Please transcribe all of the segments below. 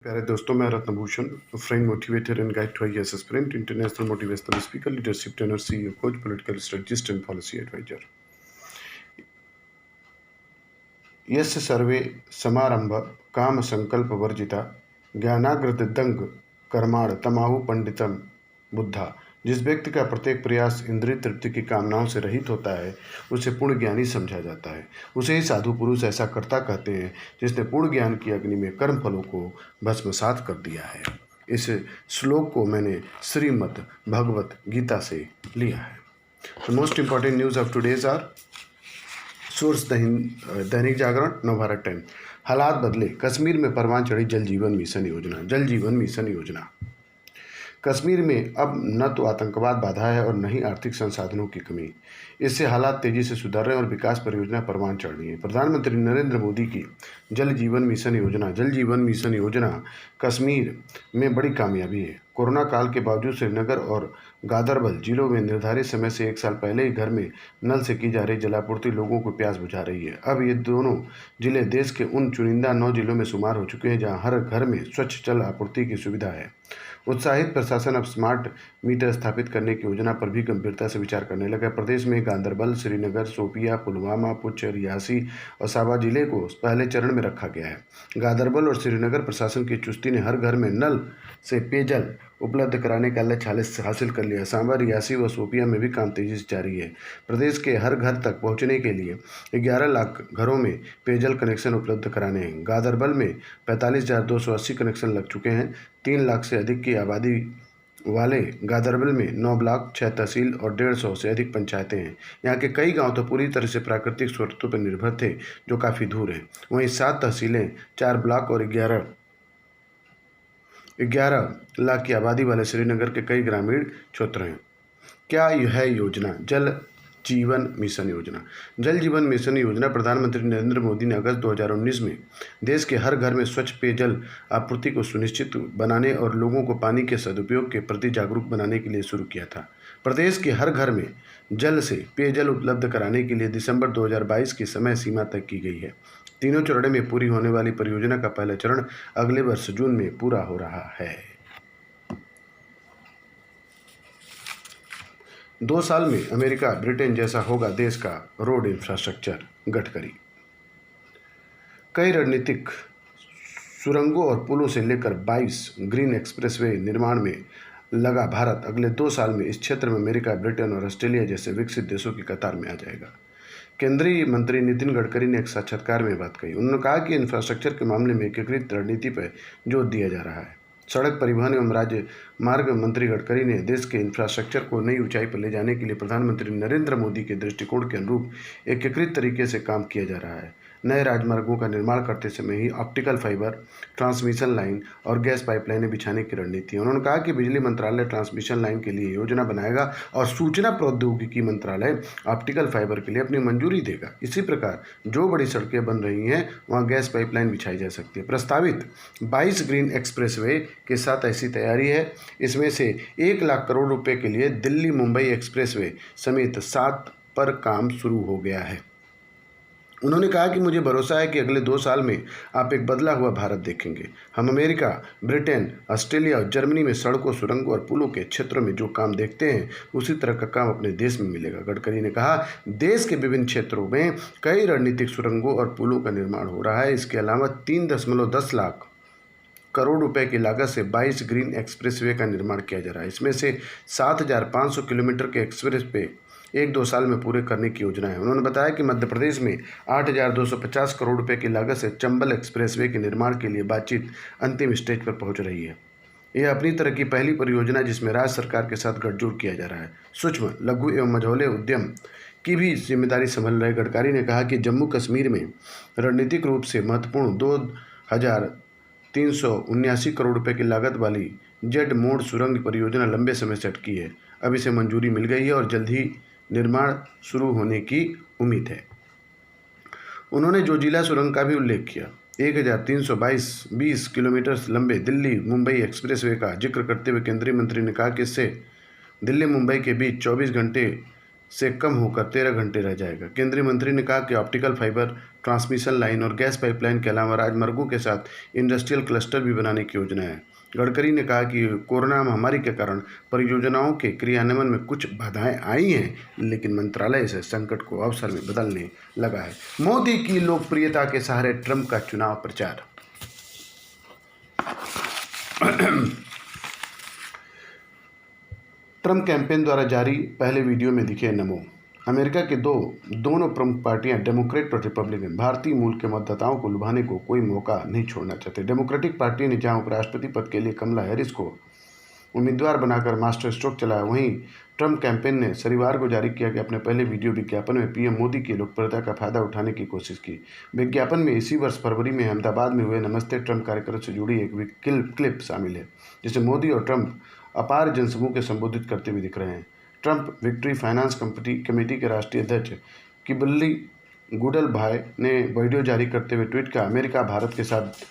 प्यारे दोस्तों, मैं Ratnabhushan, friend motivator and guide to IAS aspirant, international motivational speaker, leadership trainer, CEO coach, political strategist and policy advisor. यस्य सर्वे समारंभ काम संकल्प वर्जिता ज्ञानाग्रदंग कर्माण तमाहु पंडितम बुद्धा। जिस व्यक्ति का प्रत्येक प्रयास इंद्रिय तृप्ति की कामनाओं से रहित होता है उसे पूर्ण ज्ञानी समझा जाता है। उसे ही साधु पुरुष ऐसा कर्ता कहते हैं जिसने पूर्ण ज्ञान की अग्नि में कर्म फलों को भस्मसात कर दिया है। इस श्लोक को मैंने श्रीमद् भगवत गीता से लिया है। The most important news of today's are source Dainik Jagran, Navbharat time. हालात बदले, कश्मीर में परवान चढ़ी जल जीवन मिशन योजना। जल जीवन मिशन योजना। कश्मीर में अब न तो आतंकवाद बाधा है और न ही आर्थिक संसाधनों की कमी। इससे हालात तेजी से सुधर रहे हैं और विकास परियोजना परवान चढ़ रही है। प्रधानमंत्री नरेंद्र मोदी की जल जीवन मिशन योजना कश्मीर में बड़ी कामयाबी है। कोरोना काल के बावजूद श्रीनगर और गादरबल जिलों में निर्धारित समय से 1 साल पहले ही घर में नल से की जा रही जलापूर्ति लोगों को प्यास बुझा रही है। अब ये दोनों जिले देश के उन चुनिंदा 9 जिलों में शुमार हो चुके हैं जहां हर घर में स्वच्छ जल आपूर्ति की सुविधा है। उत्साहित प्रशासन अब स्मार्ट मीटर स्थापित करने की योजना पर भी गंभीरता से विचार करने लगा। प्रदेश में गांदरबल, श्रीनगर, शोपियां, पुलवामा, पुंछ, रियासी और साबा जिले को पहले चरण में रखा गया है। गांदरबल और श्रीनगर प्रशासन की चुस्ती ने हर घर में नल से पेयजल उपलब्ध कराने का लक्ष्य हासिल कर लिया। सांबा, रियासी व शोपियां में भी काम तेजी से जारी है। प्रदेश के हर घर तक पहुंचने के लिए 11 लाख घरों में पेयजल कनेक्शन उपलब्ध कराने हैं। गांदरबल में 45,280 कनेक्शन लग चुके हैं। 3 लाख से अधिक की आबादी वाले गांदरबल में 9 ब्लॉक, 6 तहसील और 150 से अधिक पंचायतें हैं। यहाँ के कई गांव तो पूरी तरह से प्राकृतिक स्रोतों पर निर्भर थे जो काफ़ी दूर हैं। वहीं 7 तहसीलें, 4 ब्लॉक और 11 लाख की आबादी वाले श्रीनगर के कई ग्रामीण क्षेत्र हैं। क्या यह योजना जल जीवन मिशन योजना? जल जीवन मिशन योजना प्रधानमंत्री नरेंद्र मोदी ने अगस्त 2019 में देश के हर घर में स्वच्छ पेयजल आपूर्ति को सुनिश्चित बनाने और लोगों को पानी के सदुपयोग के प्रति जागरूक बनाने के लिए शुरू किया था। प्रदेश के हर घर में जल से पेयजल उपलब्ध कराने के लिए दिसंबर 2022 की समय सीमा तय की गई है। तीनों चरणों में पूरी होने वाली परियोजना का पहला चरण अगले वर्ष जून में पूरा हो रहा है। 2 साल में अमेरिका, ब्रिटेन जैसा होगा देश का रोड इंफ्रास्ट्रक्चर, गडकरी। कई रणनीतिक सुरंगों और पुलों से लेकर 22 ग्रीन एक्सप्रेसवे निर्माण में लगा भारत अगले 2 साल में इस क्षेत्र में अमेरिका, ब्रिटेन और ऑस्ट्रेलिया जैसे विकसित देशों की कतार में आ जाएगा। केंद्रीय मंत्री नितिन गडकरी ने एक साक्षात्कार में बात कही। उन्होंने कहा कि इंफ्रास्ट्रक्चर के मामले में एकीकृत रणनीति पर जोर दिया जा रहा है। सड़क परिवहन एवं राज्य मार्ग मंत्री गडकरी ने देश के इंफ्रास्ट्रक्चर को नई ऊंचाई पर ले जाने के लिए प्रधानमंत्री नरेंद्र मोदी के दृष्टिकोण के अनुरूप एकीकृत तरीके से काम किया जा रहा है। नए राजमार्गों का निर्माण करते समय ही ऑप्टिकल फाइबर, ट्रांसमिशन लाइन और गैस पाइपलाइनें बिछाने की रणनीति है। उन्होंने कहा कि बिजली मंत्रालय ट्रांसमिशन लाइन के लिए योजना बनाएगा और सूचना प्रौद्योगिकी मंत्रालय ऑप्टिकल फाइबर के लिए अपनी मंजूरी देगा। इसी प्रकार जो बड़ी सड़कें बन रही हैं वहाँ गैस पाइपलाइन बिछाई जा सकती है। प्रस्तावित 22 ग्रीन एक्सप्रेसवे के साथ ऐसी तैयारी है। इसमें से 1 लाख करोड़ रुपए के लिए दिल्ली मुंबई एक्सप्रेसवे समेत 7 पर काम शुरू हो गया है। उन्होंने कहा कि मुझे भरोसा है कि अगले 2 साल में आप एक बदला हुआ भारत देखेंगे। हम अमेरिका, ब्रिटेन, ऑस्ट्रेलिया और जर्मनी में सड़कों, सुरंगों और पुलों के क्षेत्रों में जो काम देखते हैं उसी तरह का काम अपने देश में मिलेगा। गडकरी ने कहा, देश के विभिन्न क्षेत्रों में कई रणनीतिक सुरंगों और पुलों का निर्माण हो रहा है। इसके अलावा 3.10 लाख करोड़ रुपए की लागत से 22 ग्रीन एक्सप्रेसवे का निर्माण किया जा रहा है। इसमें से 7,500 किलोमीटर के एक्सप्रेस पे 1-2 साल में पूरे करने की योजना है। उन्होंने बताया कि मध्य प्रदेश में 8,250 करोड़ रुपए की लागत से चंबल एक्सप्रेसवे के निर्माण के लिए बातचीत अंतिम स्टेज पर पहुंच रही है। यह अपनी तरह की पहली परियोजना जिसमें राज्य सरकार के साथ गठजोड़ किया जा रहा है। सूक्ष्म, लघु एवं मझौले उद्यम की भी जिम्मेदारी संभाल रहे गडकरी ने कहा कि जम्मू कश्मीर में रणनीतिक रूप से महत्वपूर्ण 2,379 करोड़ रुपए की लागत वाली जेड मोड़ सुरंग परियोजना लंबे समय से अटकी है। अब इसे मंजूरी मिल गई है और जल्द ही निर्माण शुरू होने की उम्मीद है। उन्होंने जोजिला सुरंग का भी उल्लेख किया। 1,320 किलोमीटर लंबे दिल्ली मुंबई एक्सप्रेसवे का जिक्र करते हुए केंद्रीय मंत्री ने कहा कि इससे दिल्ली मुंबई के बीच 24 घंटे से कम होकर 13 घंटे रह जाएगा। केंद्रीय मंत्री ने कहा कि ऑप्टिकल फाइबर, ट्रांसमिशन लाइन और गैस पाइपलाइन के अलावा राजमार्गों के साथ इंडस्ट्रियल क्लस्टर भी बनाने की योजना है। गडकरी ने कहा कि कोरोना महामारी के कारण परियोजनाओं के क्रियान्वयन में कुछ बाधाएं आई हैं, लेकिन मंत्रालय इसे संकट को अवसर में बदलने लगा है। मोदी की लोकप्रियता के सहारे ट्रंप का चुनाव प्रचार। ट्रंप कैंपेन द्वारा जारी पहले वीडियो में दिखे नमो। अमेरिका के दोनों प्रमुख पार्टियां डेमोक्रेट और रिपब्लिकन भारतीय मूल के मतदाताओं को लुभाने को कोई मौका नहीं छोड़ना चाहते। डेमोक्रेटिक पार्टी ने जहां उपराष्ट्रपति पद के लिए कमला हैरिस को उम्मीदवार बनाकर मास्टर स्ट्रोक चलाया, वहीं ट्रंप कैंपेन ने शनिवार को जारी किया कि अपने पहले वीडियो विज्ञापन में पीएम मोदी की लोकप्रियता का फायदा उठाने की कोशिश की। विज्ञापन में इसी वर्ष फरवरी में अहमदाबाद में हुए नमस्ते ट्रंप कार्यक्रम से जुड़ी एक क्लिप शामिल है, जिसे मोदी और ट्रंप अपार जनसमूह के संबोधित करते हुए दिख रहे हैं। ट्रंप विक्ट्री फाइनेंस कमेटी के राष्ट्रीय अध्यक्ष किबली गुडलभाई ने वीडियो जारी करते हुए ट्वीट किया, अमेरिका भारत के साथ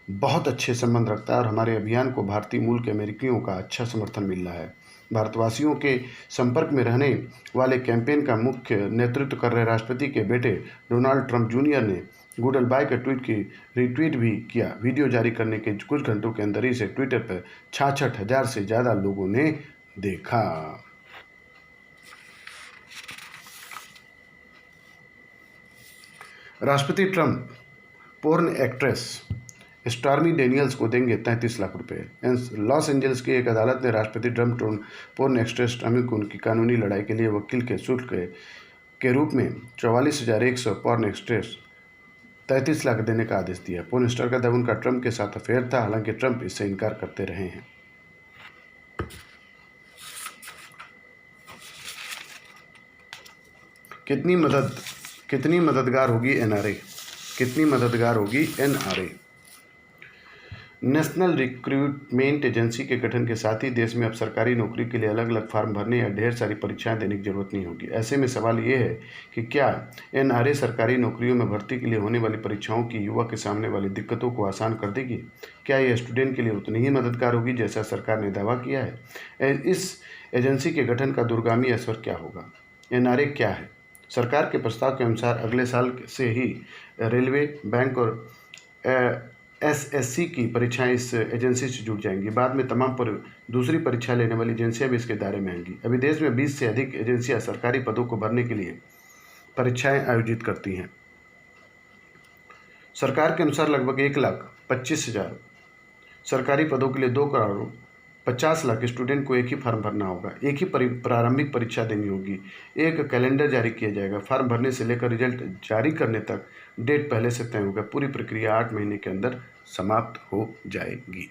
बहुत अच्छे संबंध रखता है और हमारे अभियान को भारतीय मूल के अमेरिकियों का अच्छा समर्थन मिल रहा है। भारतवासियों के संपर्क में रहने वाले कैंपेन का मुख्य नेतृत्व कर रहे राष्ट्रपति के बेटे डोनाल्ड ट्रंप जूनियर ने गुडलबाई के ट्वीट की रीट्वीट भी किया। वीडियो जारी करने के कुछ घंटों के अंदर ही इसे ट्विटर पर 66,000 से ज़्यादा लोगों ने देखा। राष्ट्रपति Trump porn actress stormy Daniels को देंगे 33 लाख रुपए। लॉस एंजल्स की एक अदालत ने राष्ट्रपति ट्रंप पोर्न एक्ट्रेस स्टॉर्मी को उनकी कानूनी लड़ाई के लिए वकील के शुल्क के रूप में 44,100 पोर्न एक्ट्रेस 33 लाख देने का आदेश दिया। पोर्न स्टार का दावा उनका ट्रंप के साथ अफेयर था, हालांकि ट्रंप इससे इनकार करते रहे हैं। कितनी मददगार होगी एनआरए? कितनी मददगार होगी एनआरए? नेशनल रिक्रूटमेंट एजेंसी के गठन के साथ ही देश में अब सरकारी नौकरी के लिए अलग अलग फार्म भरने या ढेर सारी परीक्षाएं देने की जरूरत नहीं होगी। ऐसे में सवाल ये है कि क्या एनआरए सरकारी नौकरियों में भर्ती के लिए होने वाली परीक्षाओं की युवा के सामने वाली दिक्कतों को आसान कर देगी? क्या यह स्टूडेंट के लिए उतनी ही मददगार होगी जैसा सरकार ने दावा किया है? इस एजेंसी के गठन का दूरगामी असर क्या होगा? एनआरए क्या है? सरकार के प्रस्ताव के अनुसार अगले साल से ही रेलवे, बैंक और एसएससी की परीक्षाएं इस एजेंसी से जुड़ जाएंगी। बाद में तमाम दूसरी परीक्षा लेने वाली एजेंसियां भी इसके दायरे में आएंगी। अभी देश में 20 से अधिक एजेंसियां सरकारी पदों को भरने के लिए परीक्षाएं आयोजित करती हैं। सरकार के अनुसार लगभग 1,25,000 सरकारी पदों के लिए 2,50,00,000 स्टूडेंट को एक ही फॉर्म भरना होगा। एक ही प्रारंभिक परीक्षा देनी होगी। एक कैलेंडर जारी किया जाएगा। फॉर्म भरने से लेकर रिजल्ट जारी करने तक डेट पहले से तय होगा। पूरी प्रक्रिया 8 महीने के अंदर समाप्त हो जाएगी।